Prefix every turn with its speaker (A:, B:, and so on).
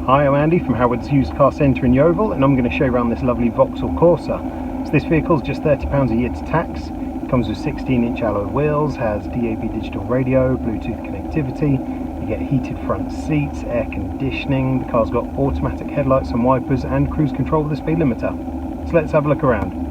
A: Hi, I'm Andy from Howard's Used Car Centre in Yeovil, and I'm going to show you around this lovely Vauxhall Corsa. So this vehicle is just £30 a year to tax. It comes with 16-inch alloy wheels, has DAB digital radio, Bluetooth connectivity. You get heated front seats, air conditioning. The car's got automatic headlights and wipers and cruise control with the speed limiter. So let's have a look around.